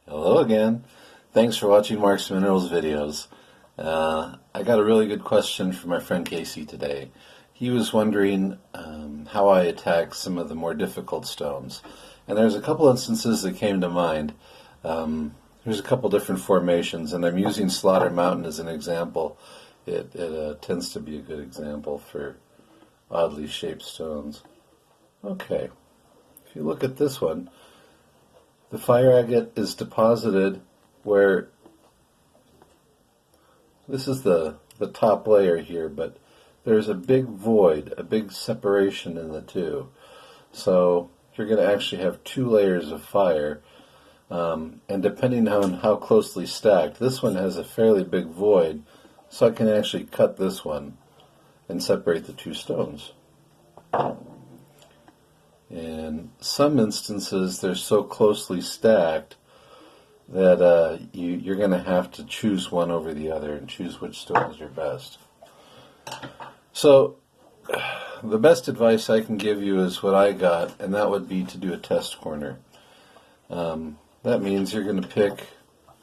Hello again. Thanks for watching Mark's Minerals videos. I got a really good question from my friend Kasey today. He was wondering how I attack some of the more difficult stones. And there's a couple instances that came to mind. There's a couple different formations, and I'm using Slaughter Mountain as an example. It tends to be a good example for oddly shaped stones. Okay, if you look at this one, the fire agate is deposited where this is the top layer here, but there's a big void, a big separation in the two. So you're going to actually have two layers of fire, and depending on how closely stacked, this one has a fairly big void, so I can actually cut this one and separate the two stones. In some instances, they're so closely stacked that you're going to have to choose one over the other and choose which stones are best. So the best advice I can give you is what I got, and that would be to do a test corner. That means you're going to pick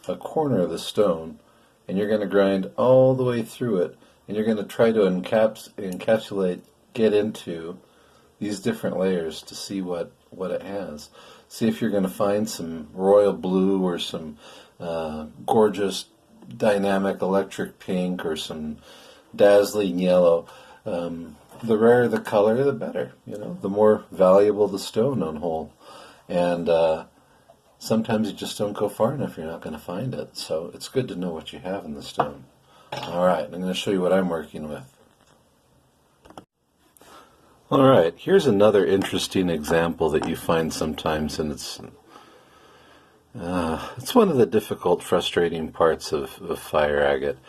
a corner of the stone, and you're going to grind all the way through it, and you're going to try to encapsulate, get into these different layers to see what it has. See if you're going to find some royal blue or some gorgeous dynamic electric pink or some dazzling yellow. The rarer the color, the better. The more valuable the stone on whole. And sometimes you just don't go far enough, you're not going to find it. So it's good to know what you have in the stone. Alright, I'm going to show you what I'm working with. Alright, here's another interesting example that you find sometimes, and it's one of the difficult, frustrating parts of fire agate.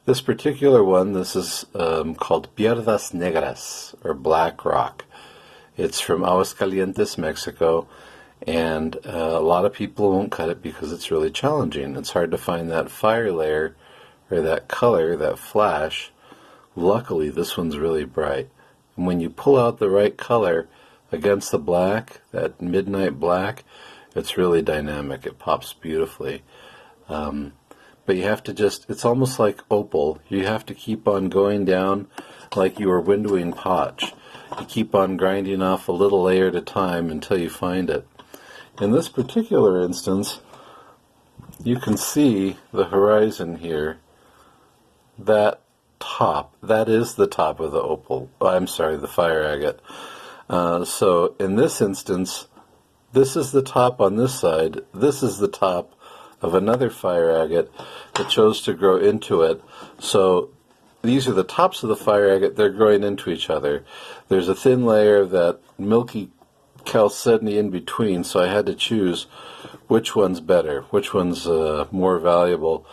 This particular one, this is called Piedras Negras, or Black Rock. It's from Aguascalientes, Mexico, and a lot of people won't cut it because it's really challenging. It's hard to find that fire layer, or that color, that flash. Luckily, this one's really bright. And when you pull out the right color against the black, that midnight black, it's really dynamic. It pops beautifully. But you have to it's almost like opal. You have to keep on going down like you were windowing potch. You keep on grinding off a little layer at a time until you find it. In this particular instance, you can see the horizon here. That top, that is the top of the opal. I'm sorry, the fire agate. So in this instance, this is the top on this side. This is the top of another fire agate that chose to grow into it. So these are the tops of the fire agate. They're growing into each other. There's a thin layer of that milky chalcedony in between, so I had to choose which one's better, which one's more valuable.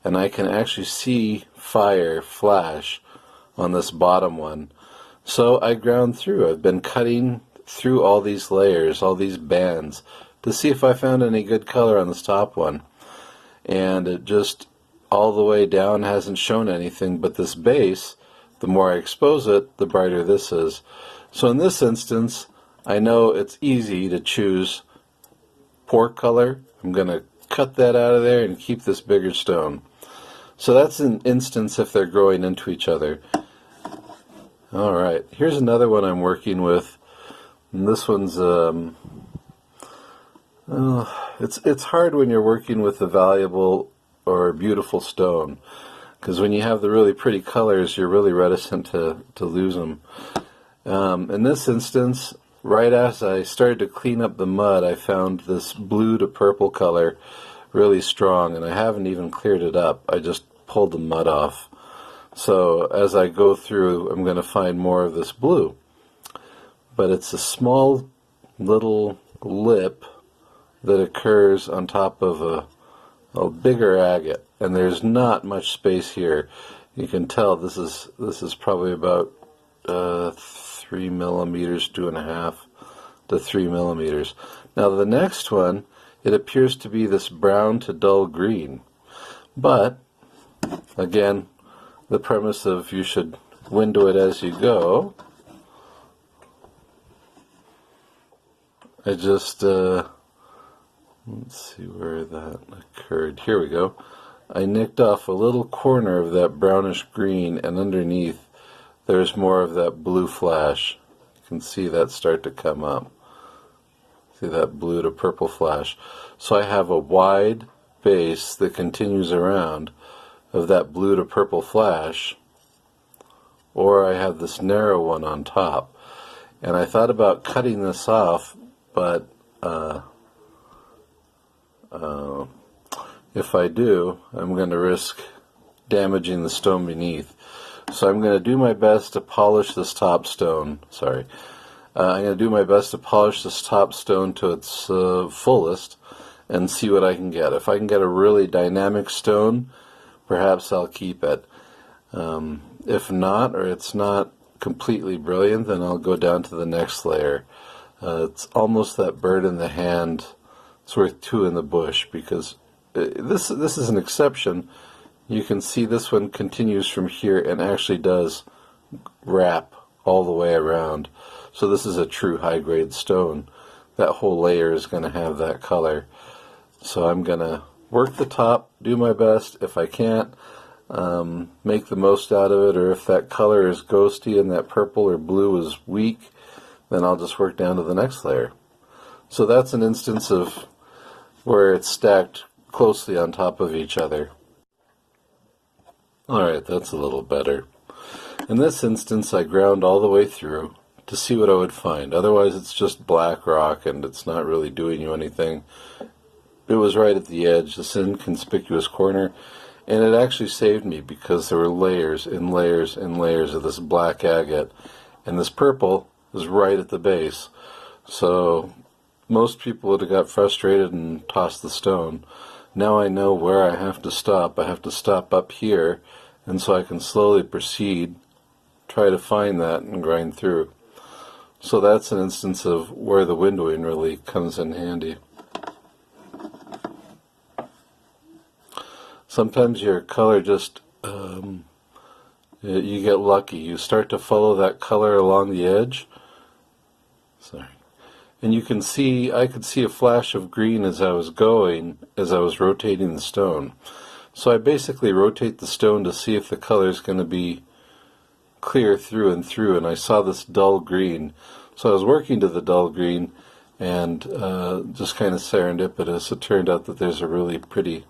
And I can actually see fire flash on this bottom one. So I ground through. I've been cutting through all these layers, all these bands, to see if I found any good color on this top one. And it just all the way down hasn't shown anything, but this base, the more I expose it, the brighter this is. So in this instance, I know it's easy to choose poor color. I'm going to cut that out of there and keep this bigger stone. So that's an instance if they're growing into each other. Alright, here's another one I'm working with. And this one's, it's hard when you're working with a valuable or a beautiful stone. Because when you have the really pretty colors, you're really reticent to lose them. In this instance, right as I started to clean up the mud, I found this blue to purple color really strong, and I haven't even cleared it up. I just pulled the mud off. So as I go through, I'm going to find more of this blue. But it's a small little lip that occurs on top of a bigger agate, and there's not much space here. You can tell this is probably about 3 millimeters, 2.5 to 3 millimeters. Now the next one, it appears to be this brown to dull green. But, again, the premise of you should window it as you go. I just Let's see where that occurred. Here we go. I nicked off a little corner of that brownish green, and underneath there's more of that blue flash. You can see that start to come up. See that blue to purple flash. So I have a wide base that continues around of that blue to purple flash, or I have this narrow one on top. And I thought about cutting this off, but if I do, I'm going to risk damaging the stone beneath. So I'm going to do my best to polish this top stone. I'm going to do my best to polish this top stone to its fullest and see what I can get. If I can get a really dynamic stone, perhaps I'll keep it. If not, or it's not completely brilliant, then I'll go down to the next layer. It's almost that bird in the hand. It's worth two in the bush, because this is an exception. You can see this one continues from here and actually does wrap all the way around. So this is a true high-grade stone. That whole layer is going to have that color. So I'm going to work the top, do my best. If I can't, make the most out of it, or if that color is ghosty and that purple or blue is weak, then I'll just work down to the next layer. So that's an instance of where it's stacked closely on top of each other. Alright, that's a little better. In this instance, I ground all the way through to see what I would find. Otherwise, it's just black rock and it's not really doing you anything. It was right at the edge, this inconspicuous corner, and it actually saved me because there were layers and layers and layers of this black agate, and this purple is right at the base. So most people would have got frustrated and tossed the stone. Now I know where I have to stop. I have to stop up here, and so I can slowly proceed, try to find that and grind through. So that's an instance of where the windowing really comes in handy. Sometimes your color just, you get lucky. You start to follow that color along the edge. And you can see, I could see a flash of green as I was going, as I was rotating the stone. So I basically rotate the stone to see if the color is going to be clear through and through, and I saw this dull green. So I was working to the dull green, and just kind of serendipitous, it turned out that there's a really pretty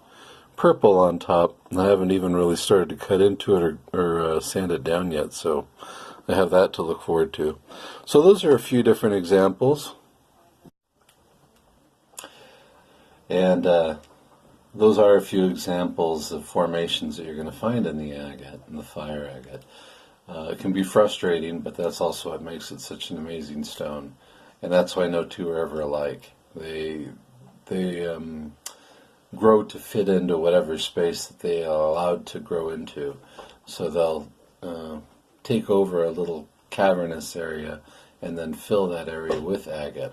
purple on top, and I haven't even really started to cut into it or sand it down yet, so I have that to look forward to. So those are a few different examples. And those are a few examples of formations that you're going to find in the agate, in the fire agate. It can be frustrating, but that's also what makes it such an amazing stone. And that's why no two are ever alike. They grow to fit into whatever space that they are allowed to grow into. So they'll take over a little cavernous area and then fill that area with agate.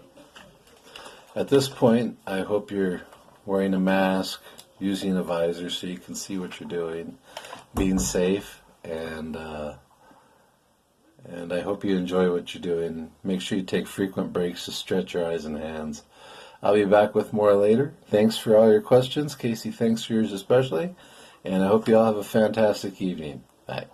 At this point, I hope you're wearing a mask, using a visor so you can see what you're doing, being safe, and I hope you enjoy what you're doing. Make sure you take frequent breaks to stretch your eyes and hands. I'll be back with more later. Thanks for all your questions. Kasey, thanks for yours especially. And I hope you all have a fantastic evening. Bye.